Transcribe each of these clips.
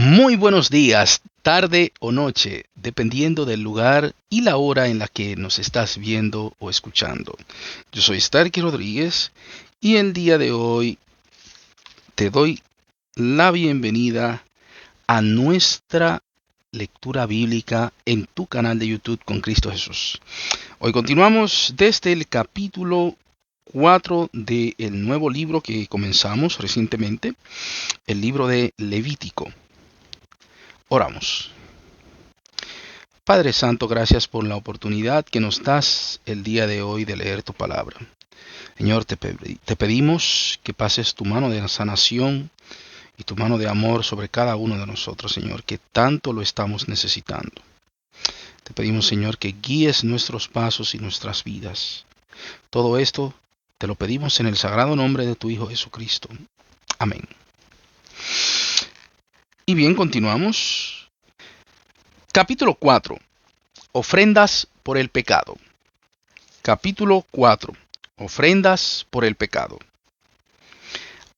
Muy buenos días, tarde o noche, dependiendo del lugar y la hora en la que nos estás viendo o escuchando. Yo soy Starky Rodríguez y el día de hoy te doy la bienvenida a nuestra lectura bíblica en tu canal de YouTube con Cristo Jesús. Hoy continuamos desde el capítulo 4 del nuevo libro que comenzamos recientemente, el libro de Levítico. Oramos. Padre Santo, gracias por la oportunidad que nos das el día de hoy de leer tu palabra. Señor, te pedimos que pases tu mano de sanación y tu mano de amor sobre cada uno de nosotros, Señor, que tanto lo estamos necesitando. Te pedimos, Señor, que guíes nuestros pasos y nuestras vidas. Todo esto te lo pedimos en el sagrado nombre de tu Hijo Jesucristo. Amén. Y bien, continuamos. Capítulo 4. Ofrendas por el pecado. Capítulo 4. Ofrendas por el pecado.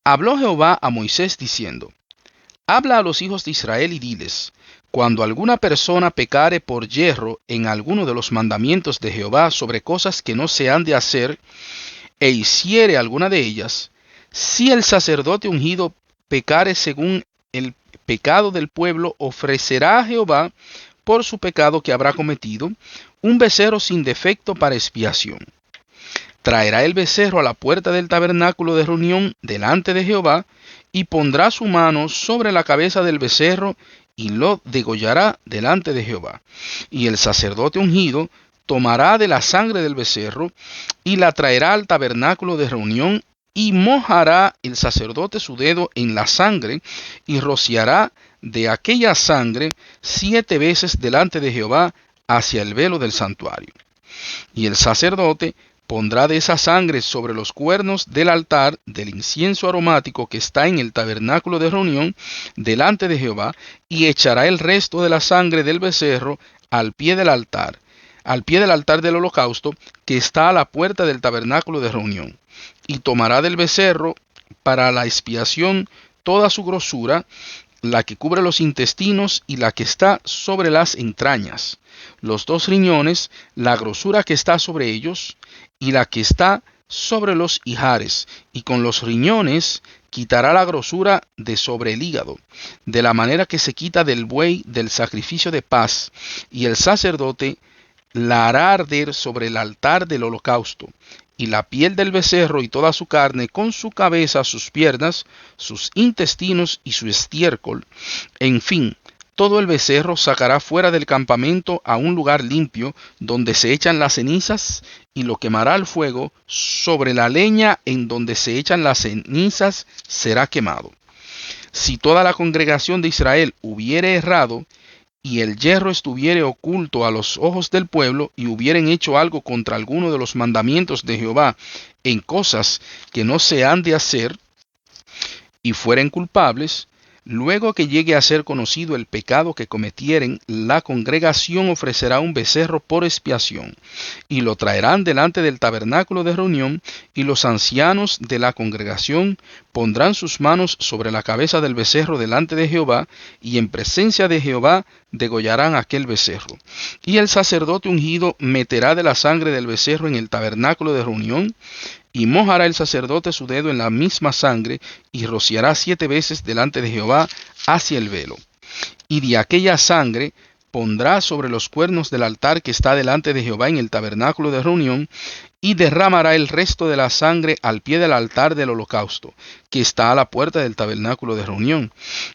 Habló Jehová a Moisés diciendo: Habla a los hijos de Israel y diles: Cuando alguna persona pecare por yerro en alguno de los mandamientos de Jehová sobre cosas que no se han de hacer, e hiciere alguna de ellas, si el sacerdote ungido pecare según el pecado del pueblo, ofrecerá a Jehová por su pecado que habrá cometido un becerro sin defecto para expiación. Traerá el becerro a la puerta del tabernáculo de reunión delante de Jehová, y pondrá su mano sobre la cabeza del becerro, y lo degollará delante de Jehová. Y el sacerdote ungido tomará de la sangre del becerro, y la traerá al tabernáculo de reunión, y mojará el sacerdote su dedo en la sangre, y rociará de aquella sangre 7 veces delante de Jehová hacia el velo del santuario. Y el sacerdote pondrá de esa sangre sobre los cuernos del altar del incienso aromático que está en el tabernáculo de reunión delante de Jehová, y echará el resto de la sangre del becerro al pie del altar del holocausto que está a la puerta del tabernáculo de reunión. Y tomará del becerro para la expiación toda su grosura, la que cubre los intestinos y la que está sobre las entrañas, los 2 riñones, la grosura que está sobre ellos, y la que está sobre los ijares, y con los riñones quitará la grosura de sobre el hígado, de la manera que se quita del buey del sacrificio de paz, y el sacerdote la hará arder sobre el altar del holocausto, y la piel del becerro y toda su carne, con su cabeza, sus piernas, sus intestinos y su estiércol, en fin, todo el becerro sacará fuera del campamento a un lugar limpio, donde se echan las cenizas, y lo quemará al fuego. Sobre la leña en donde se echan las cenizas será quemado. Si toda la congregación de Israel hubiere errado, y el yerro estuviere oculto a los ojos del pueblo, y hubieren hecho algo contra alguno de los mandamientos de Jehová en cosas que no se han de hacer, y fueren culpables, luego que llegue a ser conocido el pecado que cometieren, la congregación ofrecerá un becerro por expiación, y lo traerán delante del tabernáculo de reunión, y los ancianos de la congregación pondrán sus manos sobre la cabeza del becerro delante de Jehová, y en presencia de Jehová degollarán aquel becerro. Y el sacerdote ungido meterá de la sangre del becerro en el tabernáculo de reunión, y mojará el sacerdote su dedo en la misma sangre, y rociará 7 veces delante de Jehová hacia el velo. Y de aquella sangre pondrá sobre los cuernos del altar que está delante de Jehová en el tabernáculo de reunión, y derramará el resto de la sangre al pie del altar del holocausto, que está a la puerta del tabernáculo de reunión,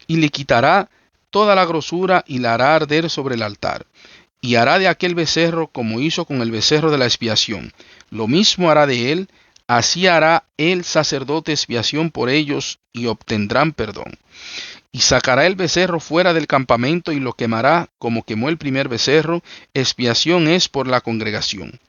y le quitará toda la grosura y la hará arder sobre el altar. Y hará de aquel becerro como hizo con el becerro de la expiación. Lo mismo hará de él. Así hará el sacerdote expiación por ellos, y obtendrán perdón. Y sacará el becerro fuera del campamento, y lo quemará como quemó el primer becerro. Expiación es por la congregación.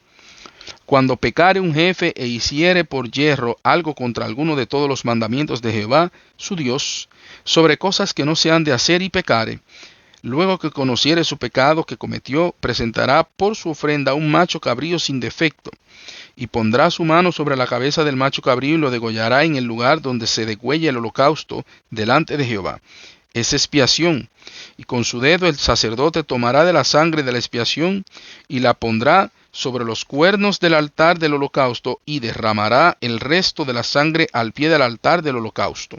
Cuando pecare un jefe e hiciere por yerro algo contra alguno de todos los mandamientos de Jehová, su Dios, sobre cosas que no se han de hacer, y pecare, luego que conociere su pecado que cometió, presentará por su ofrenda un macho cabrío sin defecto, y pondrá su mano sobre la cabeza del macho cabrío, y lo degollará en el lugar donde se degüella el holocausto delante de Jehová. es expiación, y con su dedo el sacerdote tomará de la sangre de la expiación y la pondrá sobre los cuernos del altar del holocausto y derramará el resto de la sangre al pie del altar del holocausto,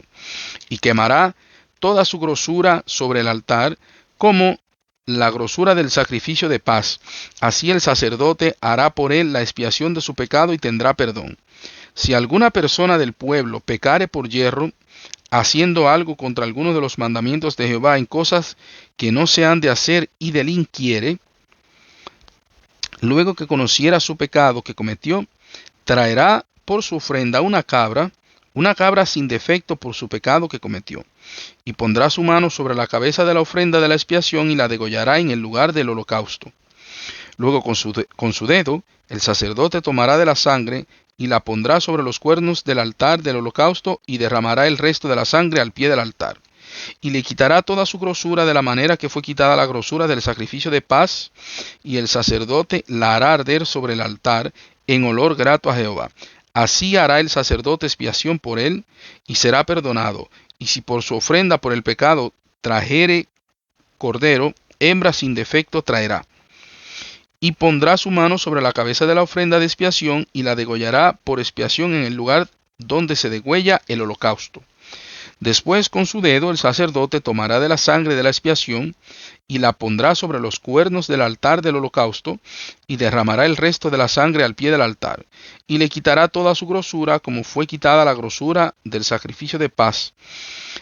y quemará toda su grosura sobre el altar, como la grosura del sacrificio de paz. Así el sacerdote hará por él la expiación de su pecado y tendrá perdón. Si alguna persona del pueblo pecare por yerro, haciendo algo contra alguno de los mandamientos de Jehová en cosas que no se han de hacer y delinquiere, luego que conociera su pecado que cometió, traerá por su ofrenda una cabra sin defecto por su pecado que cometió, y pondrá su mano sobre la cabeza de la ofrenda de la expiación y la degollará en el lugar del holocausto. Luego con su dedo el sacerdote tomará de la sangre y la pondrá sobre los cuernos del altar del holocausto y derramará el resto de la sangre al pie del altar. Y le quitará toda su grosura de la manera que fue quitada la grosura del sacrificio de paz, y el sacerdote la hará arder sobre el altar en olor grato a Jehová. Así hará el sacerdote expiación por él, y será perdonado. Y si por su ofrenda por el pecado trajere cordero, hembra sin defecto traerá. Y pondrá su mano sobre la cabeza de la ofrenda de expiación, y la degollará por expiación en el lugar donde se degüella el holocausto. Después con su dedo el sacerdote tomará de la sangre de la expiación, y la pondrá sobre los cuernos del altar del holocausto, y derramará el resto de la sangre al pie del altar, y le quitará toda su grosura, como fue quitada la grosura del sacrificio de paz.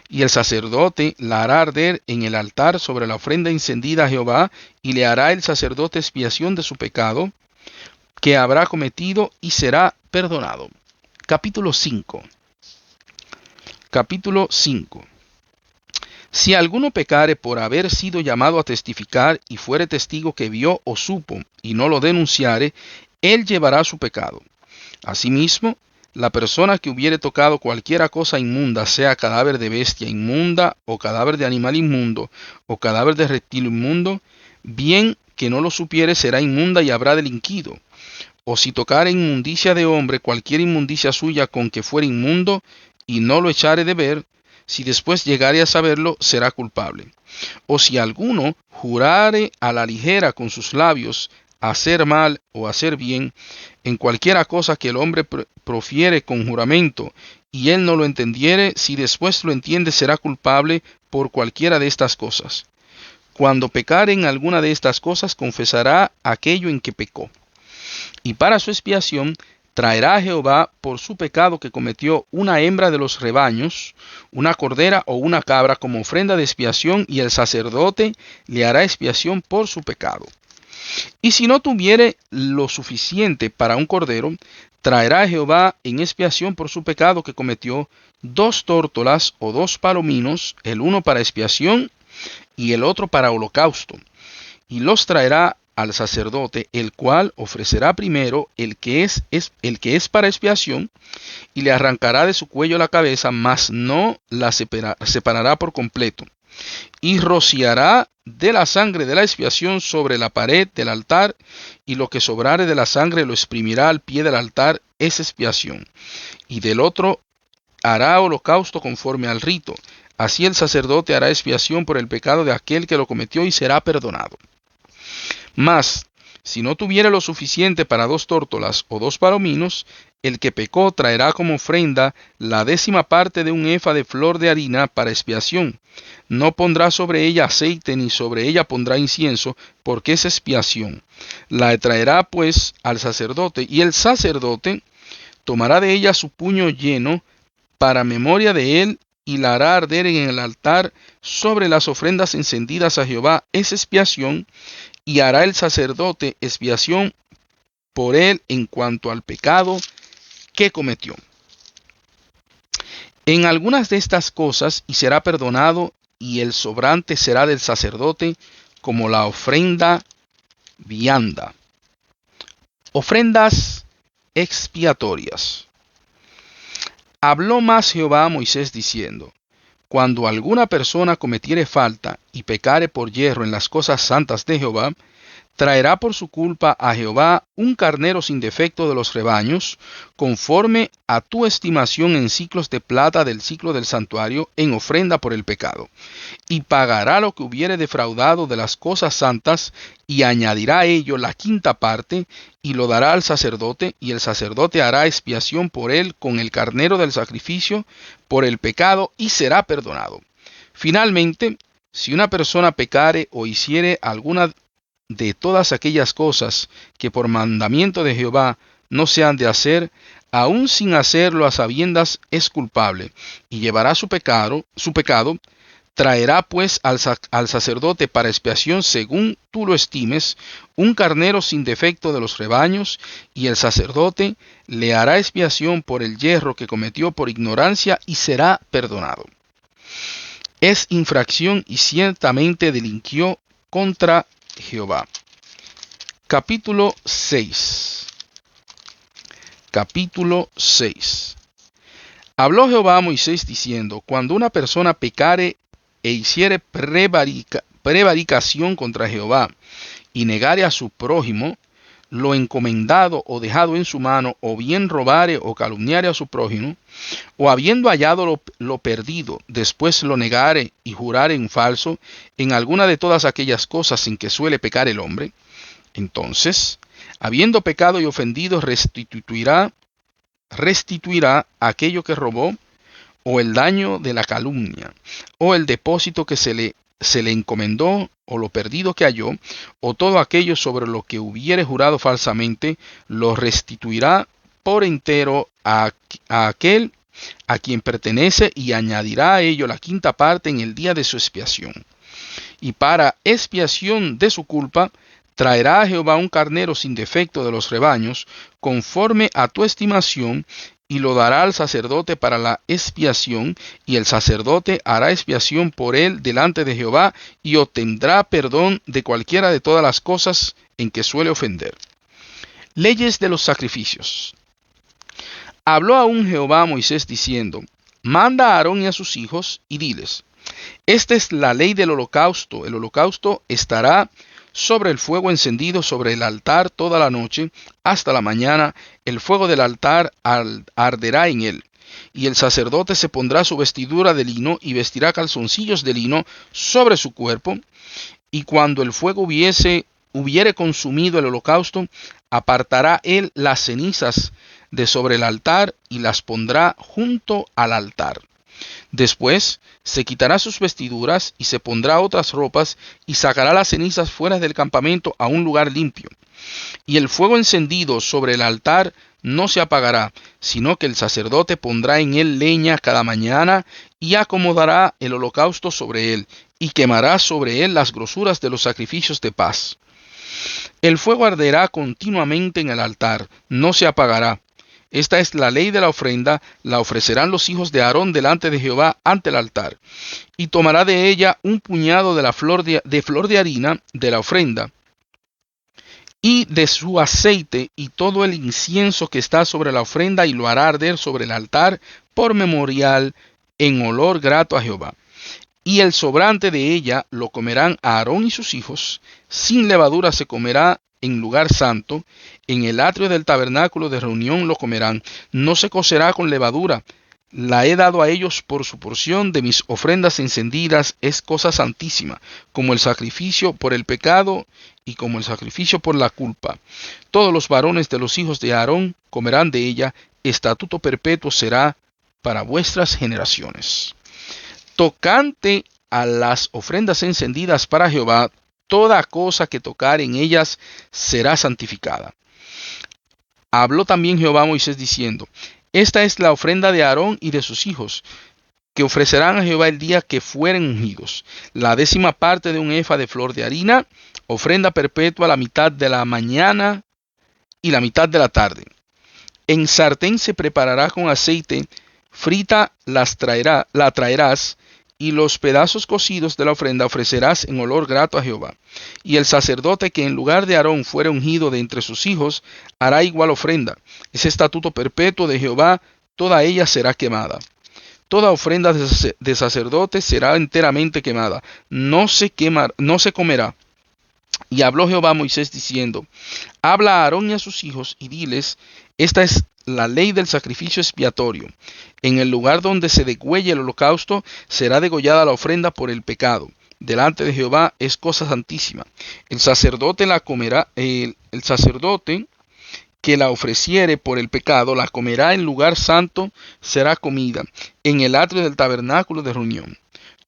Y el sacerdote la hará arder en el altar sobre la ofrenda encendida a Jehová, y le hará el sacerdote expiación de su pecado que habrá cometido, y será perdonado. Capítulo 5. Capítulo 5. Si alguno pecare por haber sido llamado a testificar y fuere testigo que vio o supo y no lo denunciare, él llevará su pecado. Asimismo, la persona que hubiere tocado cualquiera cosa inmunda, sea cadáver de bestia inmunda, o cadáver de animal inmundo, o cadáver de reptil inmundo, bien que no lo supiere, será inmunda y habrá delinquido. O si tocare inmundicia de hombre, cualquier inmundicia suya con que fuere inmundo, y no lo echare de ver, si después llegare a saberlo, será culpable. O si alguno jurare a la ligera con sus labios hacer mal o hacer bien, en cualquiera cosa que el hombre profiere con juramento, y él no lo entendiere, si después lo entiende, será culpable por cualquiera de estas cosas. Cuando pecare en alguna de estas cosas, confesará aquello en que pecó. Y para su expiación traerá a Jehová por su pecado que cometió una hembra de los rebaños, una cordera o una cabra como ofrenda de expiación, y el sacerdote le hará expiación por su pecado. Y si no tuviere lo suficiente para un cordero, traerá a Jehová en expiación por su pecado que cometió 2 tórtolas o 2 palominos, el uno para expiación y el otro para holocausto, y los traerá al sacerdote, el cual ofrecerá primero el que es para expiación, y le arrancará de su cuello la cabeza, mas no la separará por completo, y rociará de la sangre de la expiación sobre la pared del altar, y lo que sobrare de la sangre lo exprimirá al pie del altar, es expiación, y del otro hará holocausto conforme al rito. Así el sacerdote hará expiación por el pecado de aquel que lo cometió y será perdonado. Mas, si no tuviere lo suficiente para 2 tórtolas o 2 palominos, el que pecó traerá como ofrenda la 10ª parte de un efa de flor de harina para expiación. No pondrá sobre ella aceite, ni sobre ella pondrá incienso, porque es expiación. La traerá pues al sacerdote, y el sacerdote tomará de ella su puño lleno para memoria de él, y la hará arder en el altar sobre las ofrendas encendidas a Jehová, es expiación, y hará el sacerdote expiación por él en cuanto al pecado que cometió. En algunas de estas cosas y será perdonado, y el sobrante será del sacerdote como la ofrenda vianda. Ofrendas expiatorias. Habló más Jehová a Moisés diciendo: Cuando alguna persona cometiere falta y pecare por yerro en las cosas santas de Jehová, traerá por su culpa a Jehová un carnero sin defecto de los rebaños, conforme a tu estimación en siclos de plata del siclo del santuario, en ofrenda por el pecado. Y pagará lo que hubiere defraudado de las cosas santas, y añadirá a ello la quinta parte, y lo dará al sacerdote, y el sacerdote hará expiación por él con el carnero del sacrificio por el pecado, y será perdonado. Finalmente, si una persona pecare o hiciere alguna de todas aquellas cosas que por mandamiento de Jehová no se han de hacer, aun sin hacerlo a sabiendas es culpable, y llevará su pecado, traerá pues al sacerdote para expiación según tú lo estimes, un carnero sin defecto de los rebaños, y el sacerdote le hará expiación por el yerro que cometió por ignorancia, y será perdonado. Es infracción y ciertamente delinquió contra Jehová. Capítulo 6. Capítulo 6. Habló Jehová a Moisés diciendo: cuando una persona pecare e hiciere prevaricación contra Jehová, y negare a su prójimo lo encomendado o dejado en su mano, o bien robare o calumniare a su prójimo, o habiendo hallado lo perdido, después lo negare y jurare en falso en alguna de todas aquellas cosas en que suele pecar el hombre, entonces, habiendo pecado y ofendido, restituirá aquello que robó, o el daño de la calumnia, o el depósito que se le encomendó, o lo perdido que halló, o todo aquello sobre lo que hubiere jurado falsamente, lo restituirá por entero a aquel a quien pertenece, y añadirá a ello la quinta parte en el día de su expiación. Y para expiación de su culpa, traerá a Jehová un carnero sin defecto de los rebaños, conforme a tu estimación, y lo dará al sacerdote para la expiación, y el sacerdote hará expiación por él delante de Jehová, y obtendrá perdón de cualquiera de todas las cosas en que suele ofender. Leyes de los sacrificios. Habló aún Jehová a Moisés diciendo: manda a Aarón y a sus hijos, y diles: esta es la ley del holocausto. El holocausto estará sobre el fuego encendido sobre el altar toda la noche hasta la mañana. El fuego del altar arderá en él. Y el sacerdote se pondrá su vestidura de lino y vestirá calzoncillos de lino sobre su cuerpo. Y cuando el fuego hubiere consumido el holocausto, apartará él las cenizas de sobre el altar y las pondrá junto al altar. Después se quitará sus vestiduras y se pondrá otras ropas, y sacará las cenizas fuera del campamento a un lugar limpio. Y el fuego encendido sobre el altar no se apagará, sino que el sacerdote pondrá en él leña cada mañana, y acomodará el holocausto sobre él, y quemará sobre él las grosuras de los sacrificios de paz. El fuego arderá continuamente en el altar, no se apagará. Esta es la ley de la ofrenda, la ofrecerán los hijos de Aarón delante de Jehová ante el altar. Y tomará de ella un puñado de la flor de harina de la ofrenda, y de su aceite y todo el incienso que está sobre la ofrenda, y lo hará arder sobre el altar por memorial en olor grato a Jehová. Y el sobrante de ella lo comerán Aarón y sus hijos, sin levadura se comerá en lugar santo, en el atrio del tabernáculo de reunión lo comerán, no se cocerá con levadura. La he dado a ellos por su porción de mis ofrendas encendidas, es cosa santísima, como el sacrificio por el pecado y como el sacrificio por la culpa. Todos los varones de los hijos de Aarón comerán de ella, estatuto perpetuo será para vuestras generaciones. Tocante a las ofrendas encendidas para Jehová, toda cosa que tocar en ellas será santificada. Habló también Jehová a Moisés diciendo: esta es la ofrenda de Aarón y de sus hijos, que ofrecerán a Jehová el día que fueren ungidos: la 10ª parte de un efa de flor de harina, ofrenda perpetua la mitad de la mañana y la mitad de la tarde. En sartén se preparará con aceite, frita la traerás, y los pedazos cocidos de la ofrenda ofrecerás en olor grato a Jehová. Y el sacerdote que en lugar de Aarón fuere ungido de entre sus hijos, hará igual ofrenda. Es estatuto perpetuo de Jehová, toda ella será quemada. Toda ofrenda de sacerdote será enteramente quemada, no se comerá. Y habló Jehová a Moisés diciendo: habla a Aarón y a sus hijos y diles: esta es la ley del sacrificio expiatorio. En el lugar donde se degüelle el holocausto será degollada la ofrenda por el pecado. Delante de Jehová es cosa santísima. El sacerdote la comerá, el sacerdote que la ofreciere por el pecado la comerá en lugar santo, será comida en el atrio del tabernáculo de reunión.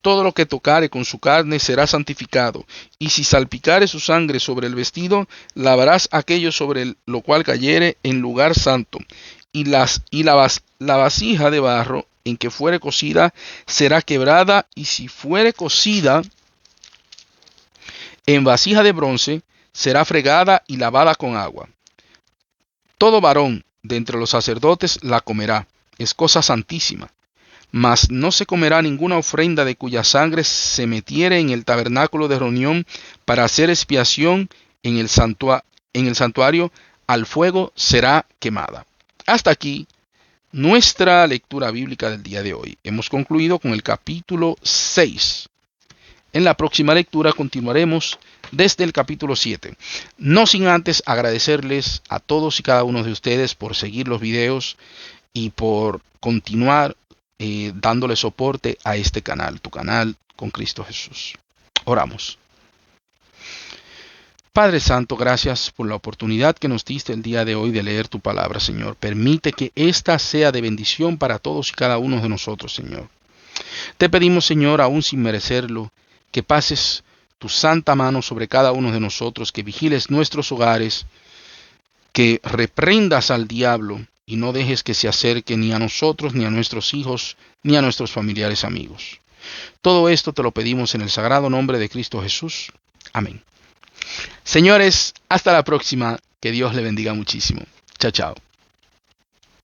Todo lo que tocare con su carne será santificado, y si salpicare su sangre sobre el vestido, lavarás aquello sobre lo cual cayere en lugar santo, y la vasija de barro en que fuere cocida será quebrada, y si fuere cocida en vasija de bronce, será fregada y lavada con agua. Todo varón de entre los sacerdotes la comerá, es cosa santísima. Mas no se comerá ninguna ofrenda de cuya sangre se metiere en el tabernáculo de reunión para hacer expiación en el santuario, al fuego será quemada. Hasta aquí nuestra lectura bíblica del día de hoy. Hemos concluido con el capítulo 6. En la próxima lectura continuaremos desde el capítulo 7. No sin antes agradecerles a todos y cada uno de ustedes por seguir los videos y por continuar dándole soporte a este canal, tu canal con Cristo Jesús. Oramos. Padre Santo, gracias por la oportunidad que nos diste el día de hoy de leer tu palabra, Señor. Permite que ésta sea de bendición para todos y cada uno de nosotros, Señor. Te pedimos, Señor, aún sin merecerlo, que pases tu santa mano sobre cada uno de nosotros, que vigiles nuestros hogares, que reprendas al diablo y no dejes que se acerque ni a nosotros, ni a nuestros hijos, ni a nuestros familiares amigos. Todo esto te lo pedimos en el sagrado nombre de Cristo Jesús. Amén. Señores, hasta la próxima. Que Dios le bendiga muchísimo. Chao, chao.